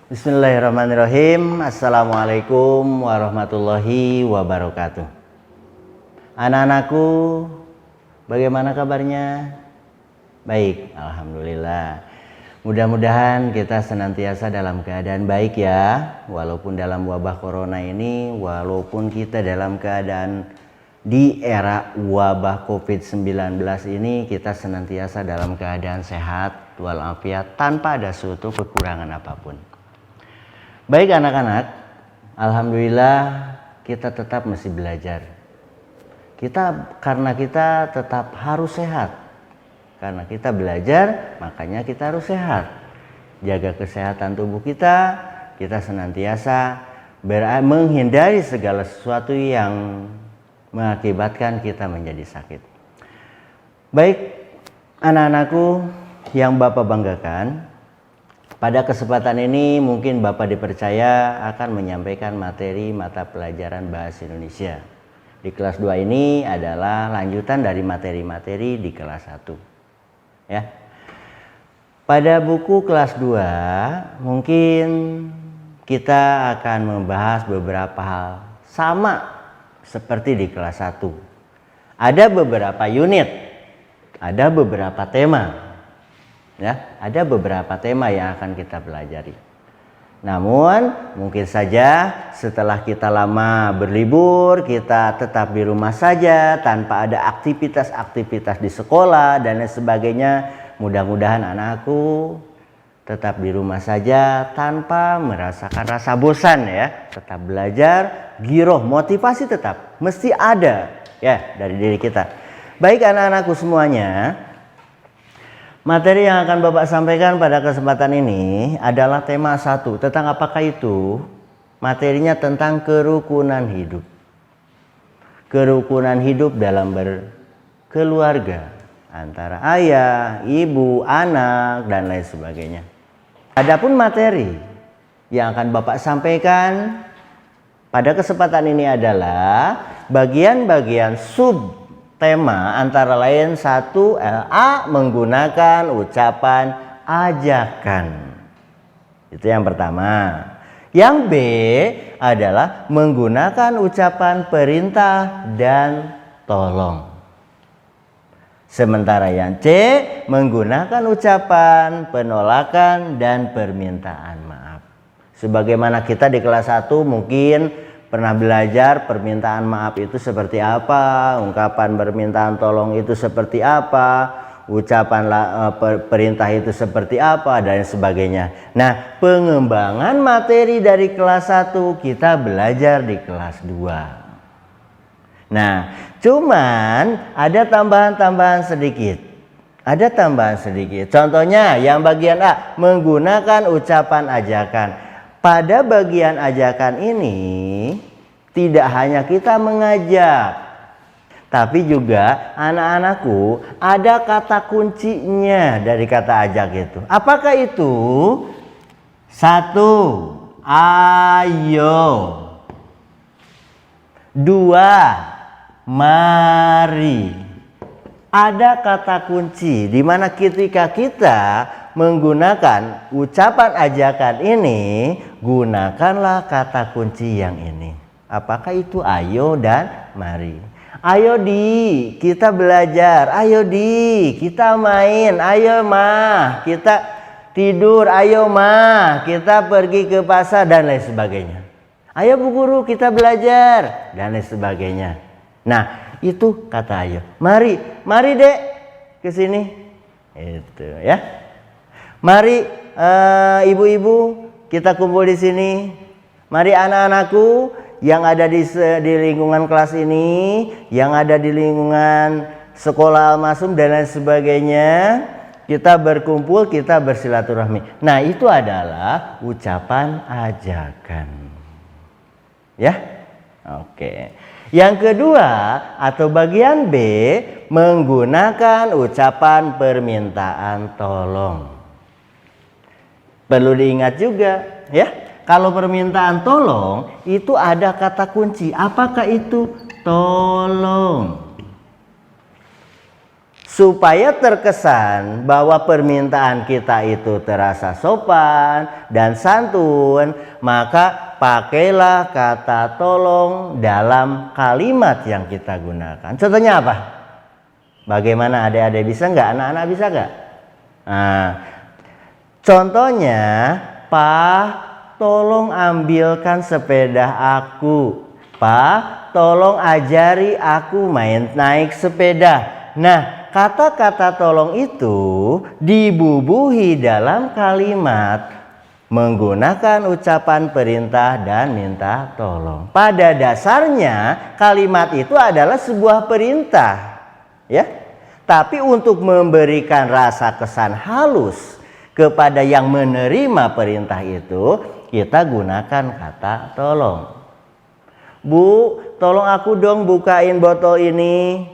Bismillahirrahmanirrahim. Assalamualaikum warahmatullahi wabarakatuh. Anak-anakku, bagaimana kabarnya? Baik, alhamdulillah. Mudah-mudahan kita senantiasa dalam keadaan baik ya. Walaupun dalam wabah corona ini, walaupun kita dalam keadaan di era wabah COVID-19 ini, kita senantiasa dalam keadaan sehat walafiat tanpa ada suatu kekurangan apapun. Baik anak-anak, alhamdulillah kita tetap masih belajar. Karena kita tetap harus sehat. Karena kita belajar, makanya kita harus sehat. Jaga kesehatan tubuh kita senantiasa menghindari segala sesuatu yang mengakibatkan kita menjadi sakit. Baik anak-anakku yang Bapak banggakan, pada kesempatan ini mungkin Bapak dipercaya akan menyampaikan materi mata pelajaran Bahasa Indonesia. Di kelas 2 ini adalah lanjutan dari materi-materi di kelas 1. Ya. Pada buku kelas 2 mungkin kita akan membahas beberapa hal sama seperti di kelas 1. Ada beberapa unit, ada beberapa tema. Ya, ada beberapa tema yang akan kita pelajari. Namun mungkin saja setelah kita lama berlibur, kita tetap di rumah saja tanpa ada aktivitas-aktivitas di sekolah dan lain sebagainya. Mudah-mudahan anakku tetap di rumah saja tanpa merasakan rasa bosan ya. Tetap belajar, giroh, motivasi tetap mesti ada ya dari diri kita. Baik anak-anakku semuanya, materi yang akan Bapak sampaikan pada kesempatan ini adalah tema 1. Tentang apakah itu? Materinya tentang kerukunan hidup. Kerukunan hidup dalam berkeluarga antara ayah, ibu, anak dan lain sebagainya. Adapun materi yang akan Bapak sampaikan pada kesempatan ini adalah bagian-bagian sub tema, antara lain 1, A, menggunakan ucapan ajakan. Itu yang pertama. Yang B adalah menggunakan ucapan perintah dan tolong. Sementara yang C, menggunakan ucapan penolakan dan permintaan maaf. Sebagaimana kita di kelas 1 mungkin pernah belajar permintaan maaf itu seperti apa, ungkapan permintaan tolong itu seperti apa, ucapan perintah itu seperti apa, dan sebagainya. Nah, pengembangan materi dari kelas 1 kita belajar di kelas 2. Nah, cuman ada tambahan-tambahan sedikit. Ada tambahan sedikit. Contohnya yang bagian A, menggunakan ucapan ajakan. Pada bagian ajakan ini tidak hanya kita mengajak, tapi juga anak-anakku ada kata kuncinya dari kata ajak itu. Apakah itu? 1, ayo. 2, mari. Ada kata kunci di mana ketika kita menggunakan ucapan ajakan ini, gunakanlah kata kunci yang ini. Apakah itu ayo dan mari? Ayo di, kita belajar. Ayo di, kita main. Ayo mah, kita tidur. Ayo mah, kita pergi ke pasar dan lain sebagainya. Ayo Bu Guru, kita belajar dan lain sebagainya. Nah, itu kata ayo. Mari, mari Dek ke sini. Itu ya. Mari ibu-ibu, kita kumpul di sini. Mari anak-anakku yang ada di lingkungan kelas ini, yang ada di lingkungan sekolah Al-Masum dan lain sebagainya, kita berkumpul, kita bersilaturahmi. Nah, itu adalah ucapan ajakan. Ya? Oke. Yang kedua atau bagian B, menggunakan ucapan permintaan tolong. Perlu diingat juga, ya. Kalau permintaan tolong itu ada kata kunci. Apakah itu? Tolong. Supaya terkesan bahwa permintaan kita itu terasa sopan dan santun, maka pakailah kata tolong dalam kalimat yang kita gunakan. Contohnya apa? Bagaimana, adik-adik bisa nggak? Anak-anak bisa nggak? Nah, contohnya, Pak, tolong ambilkan sepeda aku. Pak, tolong ajari aku naik sepeda. Nah, kata-kata tolong itu dibubuhi dalam kalimat menggunakan ucapan perintah dan minta tolong. Pada dasarnya kalimat itu adalah sebuah perintah, ya. Tapi untuk memberikan rasa kesan halus kepada yang menerima perintah itu, kita gunakan kata tolong. Bu, tolong aku dong bukain botol ini.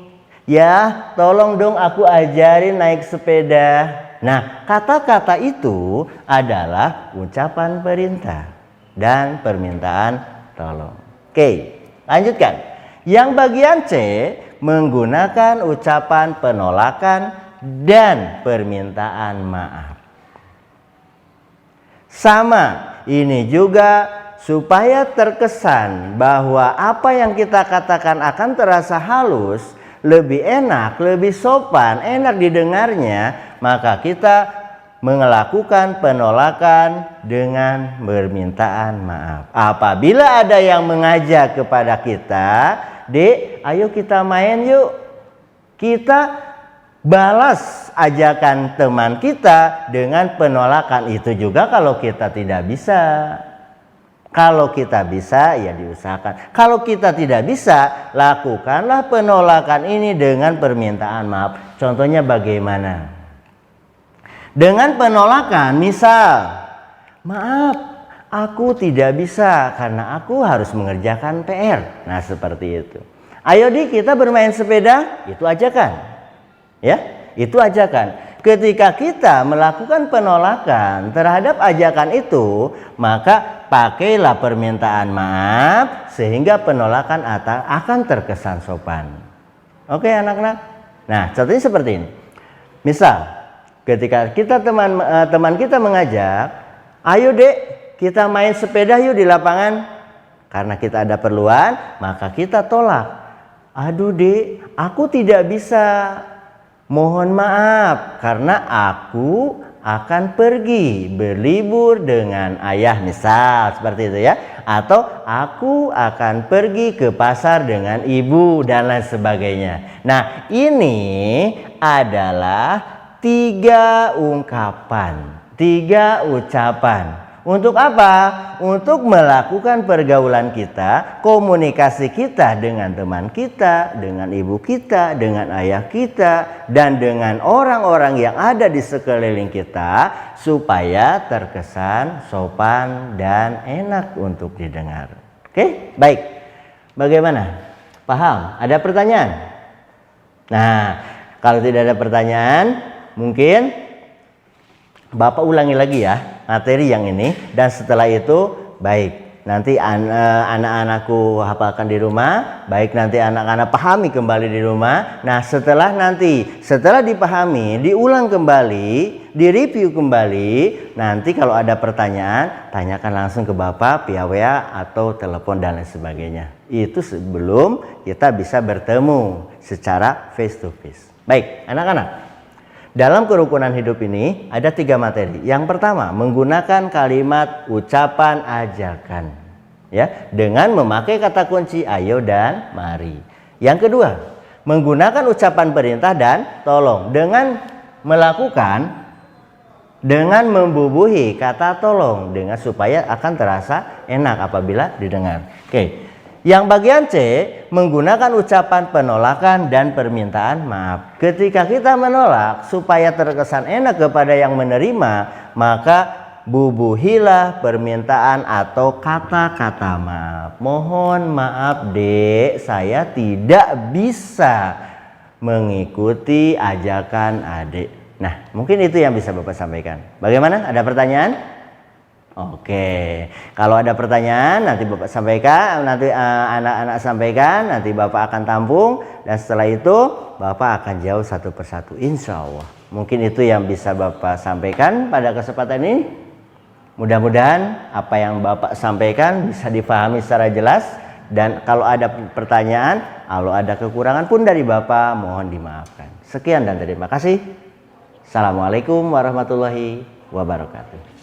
Ya, tolong dong aku ajarin naik sepeda. Nah, kata-kata itu adalah ucapan perintah dan permintaan tolong. Oke, lanjutkan. Yang bagian C menggunakan ucapan penolakan dan permintaan maaf. Sama, ini juga supaya terkesan bahwa apa yang kita katakan akan terasa halus, lebih enak, lebih sopan, enak didengarnya, maka kita melakukan penolakan dengan permintaan maaf. Apabila ada yang mengajak kepada kita, Dek, ayo kita main yuk. Kita balas ajakan teman kita dengan penolakan. Itu juga kalau kita tidak bisa. Kalau kita bisa, ya diusahakan. Kalau kita tidak bisa, lakukanlah penolakan ini dengan permintaan maaf. Contohnya bagaimana? Dengan penolakan, misal, maaf, aku tidak bisa karena aku harus mengerjakan PR. Nah, seperti itu. Ayo di kita bermain sepeda, itu ajakan. Ya, itu ajakan. Ketika kita melakukan penolakan terhadap ajakan itu, maka pakailah permintaan maaf sehingga penolakan akan terkesan sopan. Oke anak-anak? Nah, contohnya seperti ini. Misal, ketika teman kita mengajak, ayo Dek, kita main sepeda yuk di lapangan. Karena kita ada perluan, maka kita tolak. Aduh Dek, aku tidak bisa. Mohon maaf karena aku akan pergi berlibur dengan ayah, misal seperti itu ya. Atau aku akan pergi ke pasar dengan ibu dan lain sebagainya. Nah, ini adalah 3 ungkapan, 3 ucapan. Untuk apa? Untuk melakukan pergaulan kita, komunikasi kita dengan teman kita, dengan ibu kita, dengan ayah kita, dan dengan orang-orang yang ada di sekeliling kita, supaya terkesan sopan dan enak untuk didengar. Oke, baik. Bagaimana? Paham? Ada pertanyaan? Nah, kalau tidak ada pertanyaan, mungkin Bapak ulangi lagi ya materi yang ini, dan setelah itu baik nanti anak-anakku hafalkan di rumah, baik nanti anak-anak pahami kembali di rumah. Nah, setelah dipahami, diulang kembali, direview kembali, nanti kalau ada pertanyaan tanyakan langsung ke Bapak via WA atau telepon dan lain sebagainya. Itu sebelum kita bisa bertemu secara face to face. Baik anak-anak, dalam kerukunan hidup ini ada 3 materi. Yang pertama, menggunakan kalimat ucapan ajakan, ya, dengan memakai kata kunci ayo dan mari. Yang kedua, menggunakan ucapan perintah dan tolong dengan membubuhi kata tolong dengan supaya akan terasa enak apabila didengar. Oke. Yang bagian C, menggunakan ucapan penolakan dan permintaan maaf. Ketika kita menolak supaya terkesan enak kepada yang menerima, maka bubuhilah permintaan atau kata-kata maaf. Mohon maaf Dek, saya tidak bisa mengikuti ajakan adik. Nah, mungkin itu yang bisa Bapak sampaikan. Bagaimana? Ada pertanyaan? Oke, kalau ada pertanyaan nanti Bapak sampaikan, nanti anak-anak sampaikan, nanti Bapak akan tampung dan setelah itu Bapak akan jawab satu persatu, insya Allah. Mungkin itu yang bisa Bapak sampaikan pada kesempatan ini. Mudah-mudahan apa yang Bapak sampaikan bisa dipahami secara jelas dan kalau ada pertanyaan, kalau ada kekurangan pun dari Bapak mohon dimaafkan. Sekian dan terima kasih. Assalamualaikum warahmatullahi wabarakatuh.